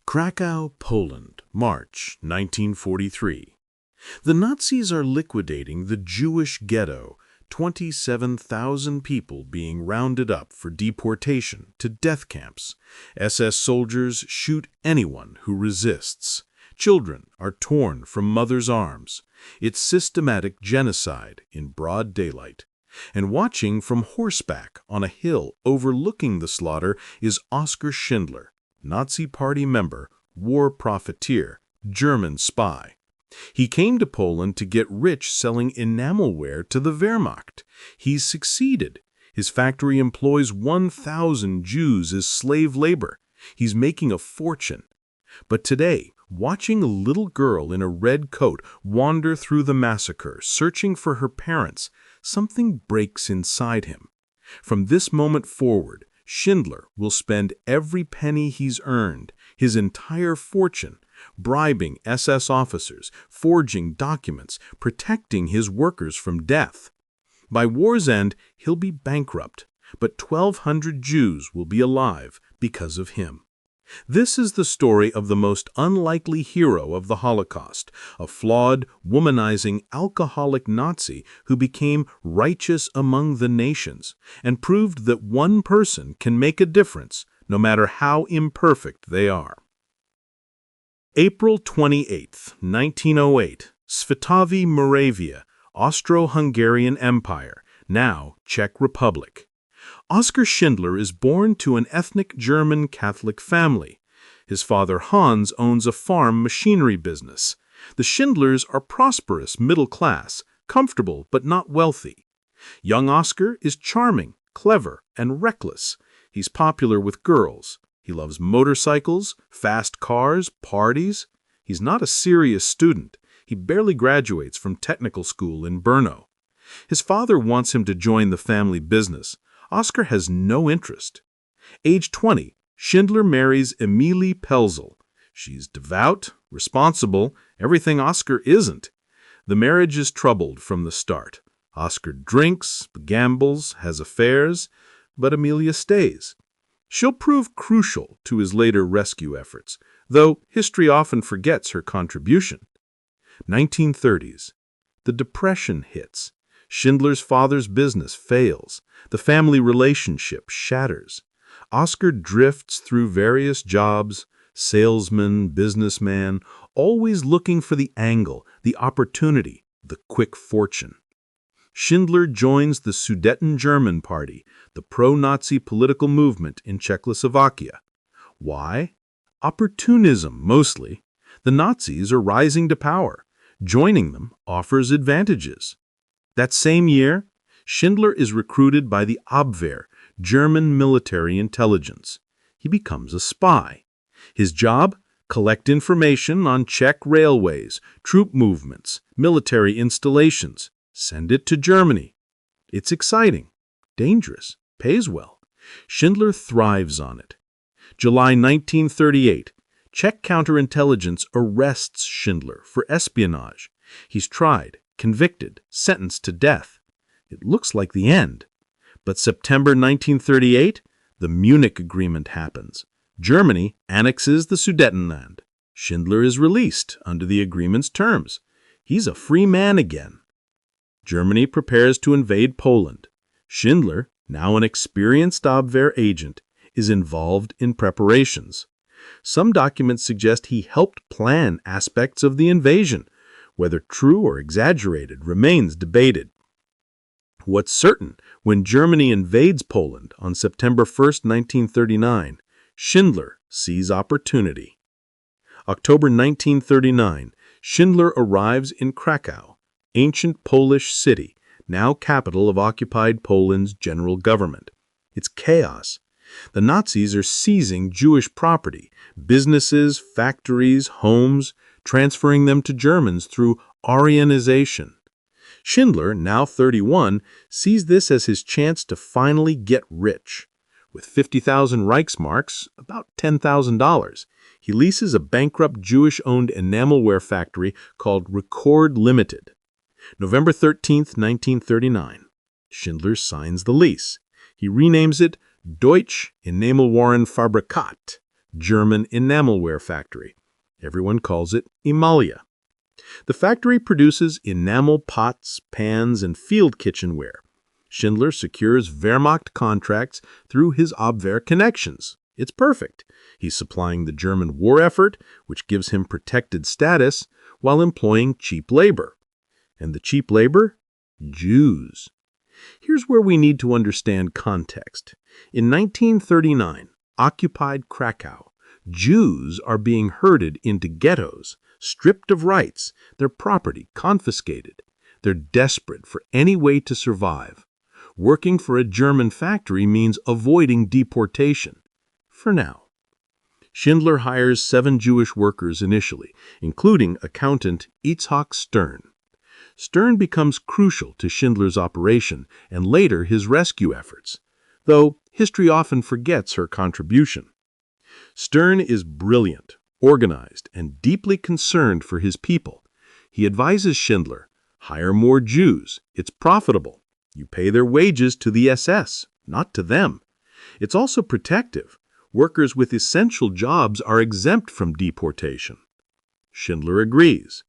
Krakow, Poland, March 1943. The Nazis are liquidating the Jewish ghetto, 27,000 people being rounded up for deportation to death camps. SS soldiers shoot anyone who resists. Children are torn from mothers' arms. It's systematic genocide in broad daylight. And watching from horseback on a hill overlooking the slaughter is Oskar Schindler, Nazi Party member, war profiteer, German spy. He came to Poland to get rich selling enamelware to the Wehrmacht. He's succeeded. His factory employs 1,000 Jews as slave labor. He's making a fortune. But today, watching a little girl in a red coat wander through the massacre, searching for her parents, something breaks inside him. From this moment forward, Schindler will spend every penny he's earned, his entire fortune, bribing SS officers, forging documents, protecting his workers from death. By war's end, he'll be bankrupt, but 1,200 Jews will be alive because of him. This is the story of the most unlikely hero of the Holocaust, a flawed, womanizing, alcoholic Nazi who became righteous among the nations and proved that one person can make a difference, no matter how imperfect they are. April 28, 1908, Svitavy, Moravia, Austro-Hungarian Empire, now Czech Republic. Oskar Schindler is born to an ethnic German Catholic family. His father Hans owns a farm machinery business. The Schindlers are prosperous, middle class, comfortable but not wealthy. Young Oskar is charming, clever, and reckless. He's popular with girls. He loves motorcycles, fast cars, parties. He's not a serious student. He barely graduates from technical school in Brno. His father wants him to join the family business. Oskar has no interest. Age 20, Schindler marries Emilie Pelzel. She's devout, responsible, everything Oskar isn't. The marriage is troubled from the start. Oskar drinks, gambles, has affairs, but Emilia stays. She'll prove crucial to his later rescue efforts, though history often forgets her contribution. 1930s. The Depression hits. Schindler's father's business fails. The family relationship shatters. Oskar drifts through various jobs, salesman, businessman, always looking for the angle, the opportunity, the quick fortune. Schindler joins the Sudeten-German Party, the pro-Nazi political movement in Czechoslovakia. Why? Opportunism, mostly. The Nazis are rising to power. Joining them offers advantages. That same year, Schindler is recruited by the Abwehr, German military intelligence. He becomes a spy. His job? Collect information on Czech railways, troop movements, military installations. Send it to Germany. It's exciting, dangerous, pays well. Schindler thrives on it. July 1938, Czech counterintelligence arrests Schindler for espionage. He's tried, convicted, sentenced to death. It looks like the end. But September 1938, the Munich Agreement happens. Germany annexes the Sudetenland. Schindler is released under the agreement's terms. He's a free man again. Germany prepares to invade Poland. Schindler, now an experienced Abwehr agent, is involved in preparations. Some documents suggest he helped plan aspects of the invasion. Whether true or exaggerated remains debated. What's certain, when Germany invades Poland on September 1, 1939, Schindler sees opportunity. October 1939, Schindler arrives in Krakow, ancient Polish city, now capital of occupied Poland's general government. It's chaos. The Nazis are seizing Jewish property, businesses, factories, homes, transferring them to Germans through Aryanization. Schindler, now 31, sees this as his chance to finally get rich. With 50,000 Reichsmarks, about $10,000, he leases a bankrupt Jewish-owned enamelware factory called Record Limited. November 13, 1939. Schindler signs the lease. He renames it Deutsche Enamelwarenfabrikat, German enamelware factory. Everyone calls it Emalia. The factory produces enamel pots, pans, and field kitchenware. Schindler secures Wehrmacht contracts through his Abwehr connections. It's perfect. He's supplying the German war effort, which gives him protected status, while employing cheap labor. And the cheap labor? Jews. Here's where we need to understand context. In 1939, occupied Krakow, Jews are being herded into ghettos, stripped of rights, their property confiscated. They're desperate for any way to survive. Working for a German factory means avoiding deportation. For now. Schindler hires 7 Jewish workers initially, including accountant Itzhak Stern. Stern becomes crucial to Schindler's operation and later his rescue efforts, though history often forgets her contribution. Stern is brilliant, organized, and deeply concerned for his people. He advises Schindler, hire more Jews. It's profitable. You pay their wages to the SS, not to them. It's also protective. Workers with essential jobs are exempt from deportation. Schindler agrees,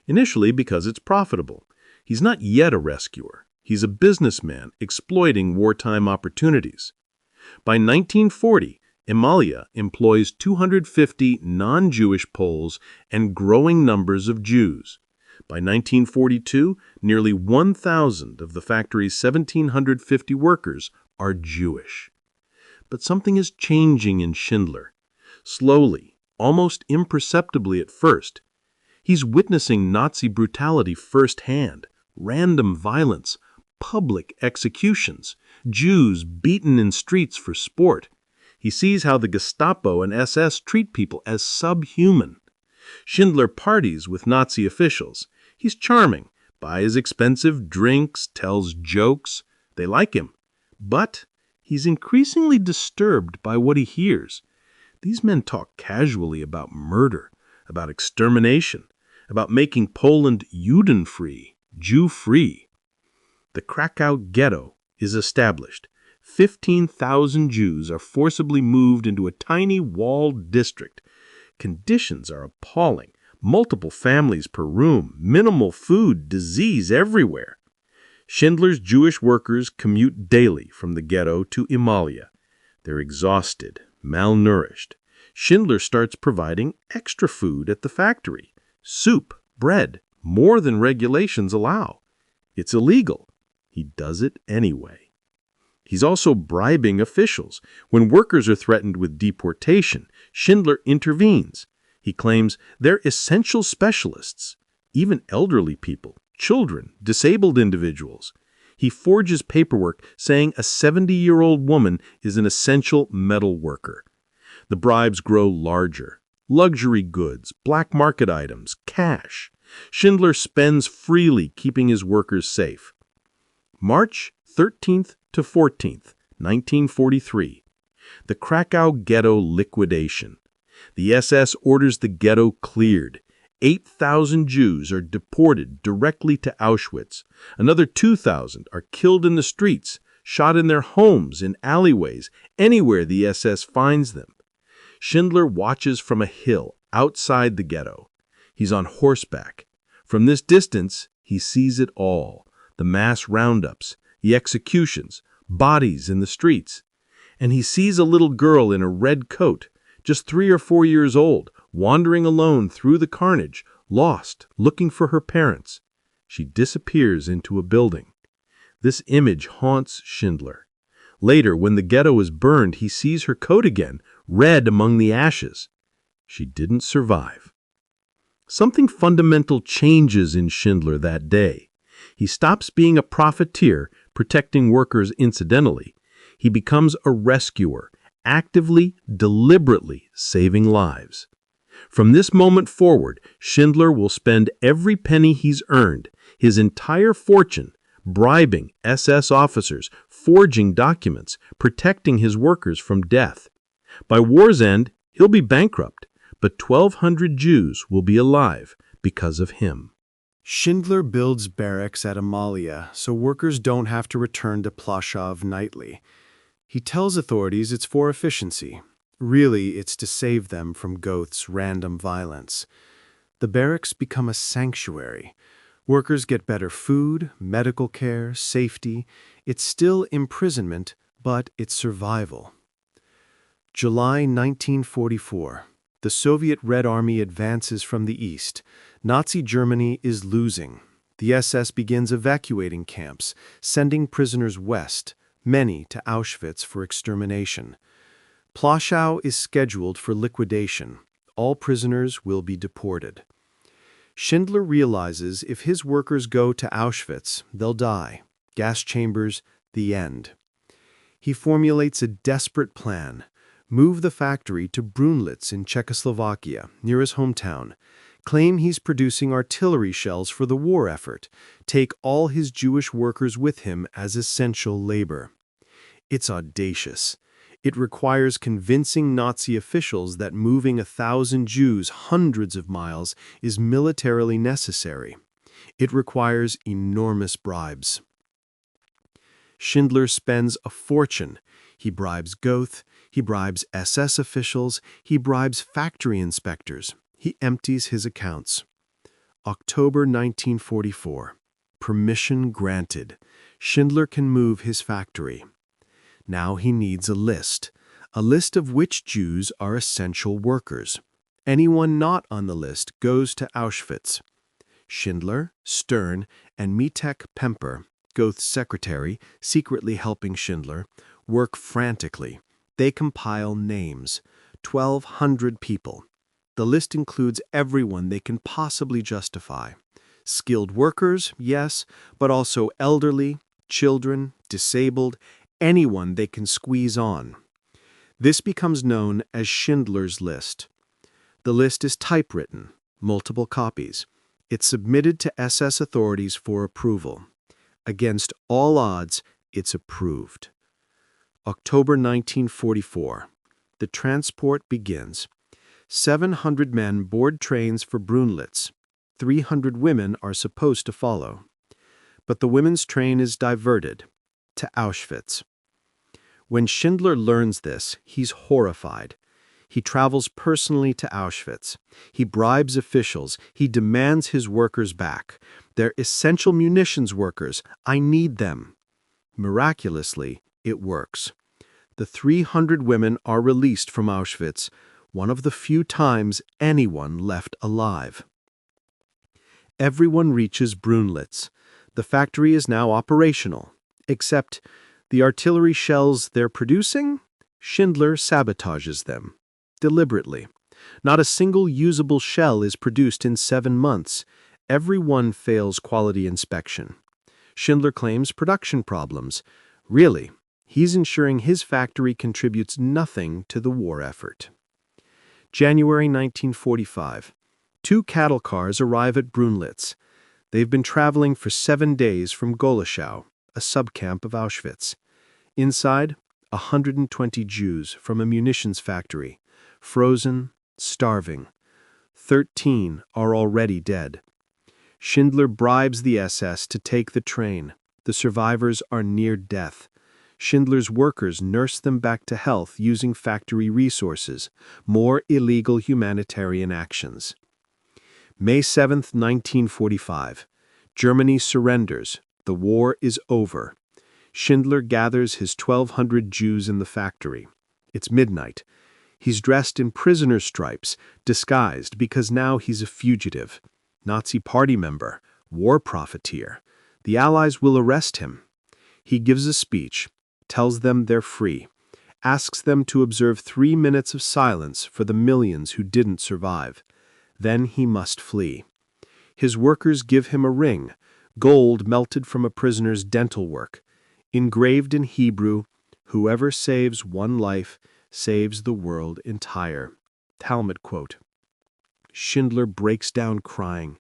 initially because it's profitable. He's not yet a rescuer. He's a businessman exploiting wartime opportunities. By 1940, Emalia employs 250 non-Jewish Poles and growing numbers of Jews. By 1942, nearly 1,000 of the factory's 1,750 workers are Jewish. But something is changing in Schindler. Slowly, almost imperceptibly at first, he's witnessing Nazi brutality firsthand, random violence, public executions, Jews beaten in streets for sport. He sees how the Gestapo and SS treat people as subhuman. Schindler parties with Nazi officials. He's charming, buys expensive drinks, tells jokes. They like him. But he's increasingly disturbed by what he hears. These men talk casually about murder, about extermination, about making Poland Juden-free, Jew-free. The Krakow ghetto is established. 15,000 Jews are forcibly moved into a tiny walled district. Conditions are appalling. Multiple families per room, minimal food, disease everywhere. Schindler's Jewish workers commute daily from the ghetto to Emalia. They're exhausted, malnourished. Schindler starts providing extra food at the factory. Soup, bread, more than regulations allow. It's illegal. He does it anyway. He's also bribing officials. When workers are threatened with deportation, Schindler intervenes. He claims they're essential specialists, even elderly people, children, disabled individuals. He forges paperwork saying a 70-year-old woman is an essential metal worker. The bribes grow larger. Luxury goods, black market items, cash. Schindler spends freely, keeping his workers safe. March 13th to 14th, 1943. The Krakow ghetto liquidation. The SS orders the ghetto cleared. 8,000 Jews are deported directly to Auschwitz. Another 2,000 are killed in the streets, shot in their homes, in alleyways, anywhere the SS finds them. Schindler watches from a hill outside the ghetto. He's on horseback. From this distance, he sees it all. The mass roundups, the executions, bodies in the streets. And he sees a little girl in a red coat, just 3 or 4 years old, wandering alone through the carnage, lost, looking for her parents. She disappears into a building. This image haunts Schindler. Later, when the ghetto is burned, he sees her coat again, red among the ashes. She didn't survive. Something fundamental changes in Schindler that day. He stops being a profiteer, protecting workers incidentally. He becomes a rescuer, actively, deliberately saving lives. From this moment forward, Schindler will spend every penny he's earned, his entire fortune, bribing SS officers, forging documents, protecting his workers from death. By war's end, he'll be bankrupt, but 1,200 Jews will be alive because of him. Schindler builds barracks at Emalia so workers don't have to return to Plaszow nightly. He tells authorities it's for efficiency. Really, it's to save them from Goeth's random violence. The barracks become a sanctuary. Workers get better food, medical care, safety. It's still imprisonment, but it's survival. July 1944. The Soviet Red Army advances from the east. Nazi Germany is losing. The SS begins evacuating camps, sending prisoners west, many to Auschwitz for extermination. Plaszow is scheduled for liquidation. All prisoners will be deported. Schindler realizes if his workers go to Auschwitz, they'll die. Gas chambers, the end. He formulates a desperate plan. Move the factory to Brunlitz in Czechoslovakia, near his hometown. Claim he's producing artillery shells for the war effort. Take all his Jewish workers with him as essential labor. It's audacious. It requires convincing Nazi officials that moving 1,000 Jews hundreds of miles is militarily necessary. It requires enormous bribes. Schindler spends a fortune. He bribes Goeth, he bribes SS officials, he bribes factory inspectors. He empties his accounts. October 1944. Permission granted. Schindler can move his factory. Now he needs a list of which Jews are essential workers. Anyone not on the list goes to Auschwitz. Schindler, Stern, and Mitek Pemper, Goeth's secretary, secretly helping Schindler, work frantically. They compile names, 1,200 people. The list includes everyone they can possibly justify. Skilled workers, yes, but also elderly, children, disabled, anyone they can squeeze on. This becomes known as Schindler's List. The list is typewritten, multiple copies. It's submitted to SS authorities for approval. Against all odds, it's approved. October 1944. The transport begins. 700 men board trains for Brunlitz. 300 women are supposed to follow. But the women's train is diverted to Auschwitz. When Schindler learns this, he's horrified. He travels personally to Auschwitz. He bribes officials. He demands his workers back. They're essential munitions workers. I need them. Miraculously, it works. The 300 women are released from Auschwitz, one of the few times anyone left alive. Everyone reaches Brunlitz. The factory is now operational, except the artillery shells they're producing, Schindler sabotages them, deliberately. Not a single usable shell is produced in 7 months. Every one fails quality inspection. Schindler claims production problems. Really, he's ensuring his factory contributes nothing to the war effort. January 1945. 2 cattle cars arrive at Brunlitz. They've been traveling for 7 days from Goleschau, a subcamp of Auschwitz. Inside, 120 Jews from a munitions factory, frozen, starving. 13 are already dead. Schindler bribes the SS to take the train. The survivors are near death. Schindler's workers nurse them back to health using factory resources, more illegal humanitarian actions. May 7, 1945. Germany surrenders. The war is over. Schindler gathers his 1,200 Jews in the factory. It's midnight. He's dressed in prisoner stripes, disguised because now he's a fugitive. Nazi party member, war profiteer. The Allies will arrest him. He gives a speech, tells them they're free, asks them to observe 3 minutes of silence for the millions who didn't survive. Then he must flee. His workers give him a ring, gold melted from a prisoner's dental work. Engraved in Hebrew, "Whoever saves one life saves the world entire." Talmud quote. Schindler breaks down crying.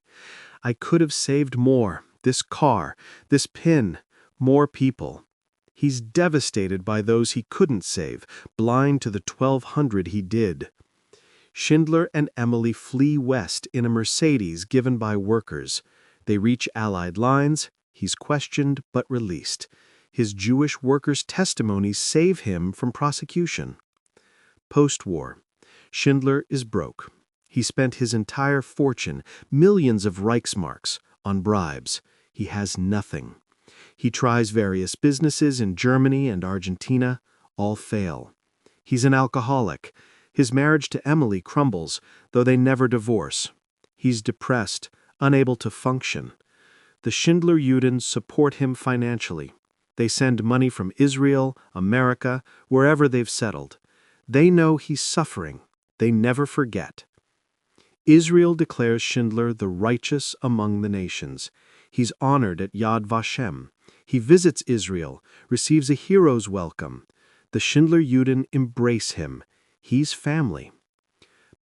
I could have saved more. This car, this pin, more people. He's devastated by those he couldn't save, blind to the 1,200 he did. Schindler and Emily flee west in a Mercedes given by workers. They reach Allied lines. He's questioned but released. His Jewish workers' testimonies save him from prosecution. Post-war, Schindler is broke. He spent his entire fortune, millions of Reichsmarks, on bribes. He has nothing. He tries various businesses in Germany and Argentina. All fail. He's an alcoholic. His marriage to Emily crumbles, though they never divorce. He's depressed, unable to function. The Schindler-Juden support him financially. They send money from Israel, America, wherever they've settled. They know he's suffering. They never forget. Israel declares Schindler the righteous among the nations. He's honored at Yad Vashem. He visits Israel, receives a hero's welcome. The Schindler-Juden embrace him. He's family.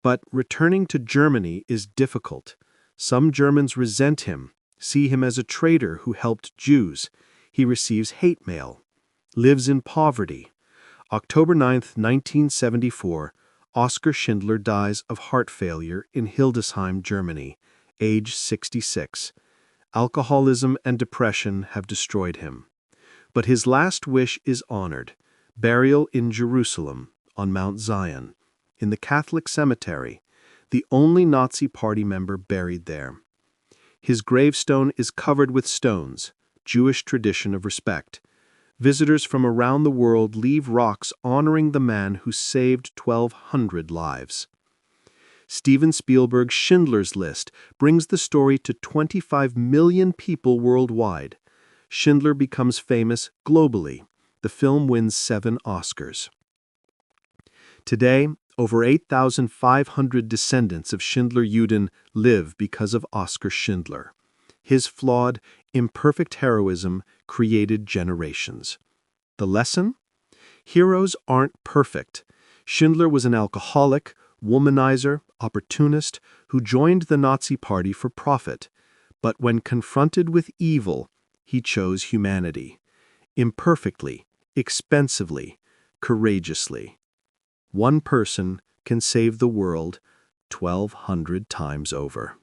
But returning to Germany is difficult. Some Germans resent him, see him as a traitor who helped Jews. He receives hate mail. Lives in poverty. October 9, 1974, Oskar Schindler dies of heart failure in Hildesheim, Germany, age 66. Alcoholism and depression have destroyed him. But his last wish is honored: burial in Jerusalem, on Mount Zion, in the Catholic cemetery, the only Nazi Party member buried there. His gravestone is covered with stones, Jewish tradition of respect. Visitors from around the world leave rocks honoring the man who saved 1,200 lives. Steven Spielberg's Schindler's List brings the story to 25 million people worldwide. Schindler becomes famous globally. The film wins 7 Oscars. Today, over 8,500 descendants of Schindler-Juden live because of Oskar Schindler. His flawed, imperfect heroism created generations. The lesson? Heroes aren't perfect. Schindler was an alcoholic, womanizer, opportunist who joined the Nazi Party for profit. But when confronted with evil, he chose humanity. Imperfectly, expensively, courageously. One person can save the world 1,200 times over.